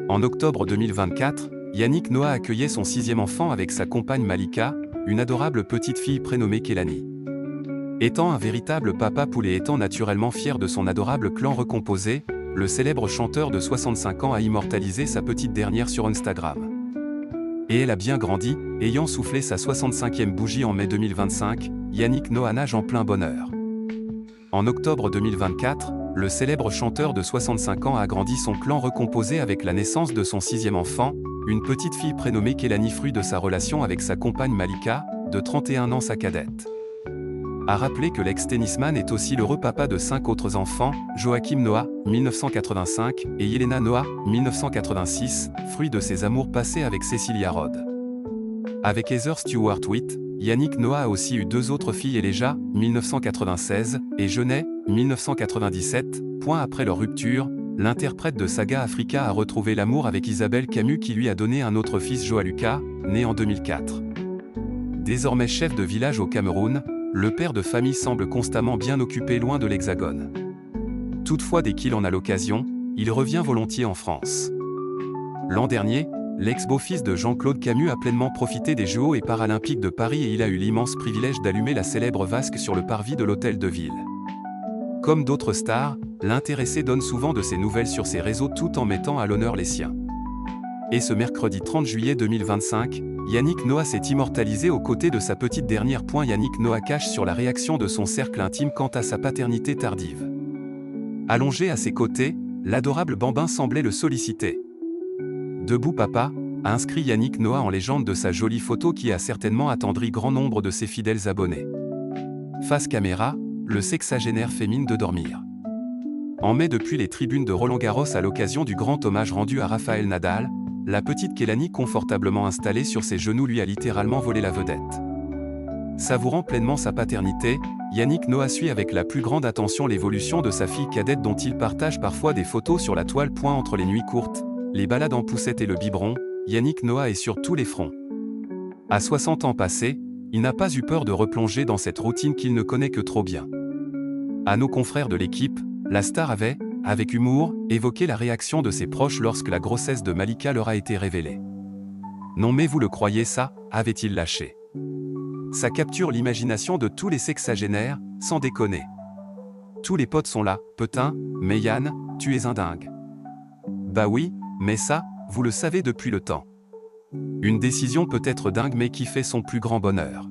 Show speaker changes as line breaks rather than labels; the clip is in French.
En octobre 2024, Yannick Noah accueillait son 6e enfant avec sa compagne Malika, une adorable petite fille prénommée Kelani. Étant un véritable papa poule et étant naturellement fier de son adorable clan recomposé, le célèbre chanteur de 65 ans a immortalisé sa petite dernière sur Instagram. Et elle a bien grandi, ayant soufflé sa 65e bougie en mai 2025, Yannick Noah nage en plein bonheur. En octobre 2024, le célèbre chanteur de 65 ans a agrandi son clan recomposé avec la naissance de son 6e enfant, une petite fille prénommée Kelani, fruit de sa relation avec sa compagne Malika, de 31 ans, sa cadette. À rappeler que l'ex-tennisman est aussi l'heureux papa de 5 autres enfants, Joachim Noah, 1985, et Yelena Noah, 1986, fruit de ses amours passés avec Cecilia Rhodes. Avec Heather Stewart-Witt, Yannick Noah a aussi eu 2 autres filles, Eleja, 1996, et Jeunet, 1997. Après leur rupture, l'interprète de Saga Africa a retrouvé l'amour avec Isabelle Camus, qui lui a donné un autre fils, Joaluka, né en 2004. Désormais chef de village au Cameroun, le père de famille semble constamment bien occupé loin de l'Hexagone. Toutefois, dès qu'il en a l'occasion, il revient volontiers en France. L'an dernier, l'ex-beau-fils de Jean-Claude Camus a pleinement profité des Jeux et Paralympiques de Paris et il a eu l'immense privilège d'allumer la célèbre vasque sur le parvis de l'Hôtel de Ville. Comme d'autres stars, l'intéressé donne souvent de ses nouvelles sur ses réseaux tout en mettant à l'honneur les siens. Et ce mercredi 30 juillet 2025, Yannick Noah s'est immortalisé aux côtés de sa petite dernière. Yannick Noah cache sur la réaction de son cercle intime quant à sa paternité tardive. Allongé à ses côtés, l'adorable bambin semblait le solliciter. « Debout papa », a inscrit Yannick Noah en légende de sa jolie photo qui a certainement attendri grand nombre de ses fidèles abonnés. Face caméra, le sexagénaire fait mine de dormir. En mai, depuis les tribunes de Roland-Garros à l'occasion du grand hommage rendu à Rafael Nadal, la petite Kelani, confortablement installée sur ses genoux, lui a littéralement volé la vedette. Savourant pleinement sa paternité, Yannick Noah suit avec la plus grande attention l'évolution de sa fille cadette dont il partage parfois des photos sur la toile. Entre les nuits courtes, les balades en poussette et le biberon, Yannick Noah est sur tous les fronts. À 60 ans passés, il n'a pas eu peur de replonger dans cette routine qu'il ne connaît que trop bien. À nos confrères de l'équipe, la star avait, avec humour, évoqué la réaction de ses proches lorsque la grossesse de Malika leur a été révélée. « Non mais vous le croyez ça ?» avait-il lâché. Ça capture l'imagination de tous les sexagénaires, sans déconner. Tous les potes sont là, putain, mais Yann, tu es un dingue. Bah oui, mais ça, vous le savez depuis le temps. Une décision peut être dingue mais qui fait son plus grand bonheur.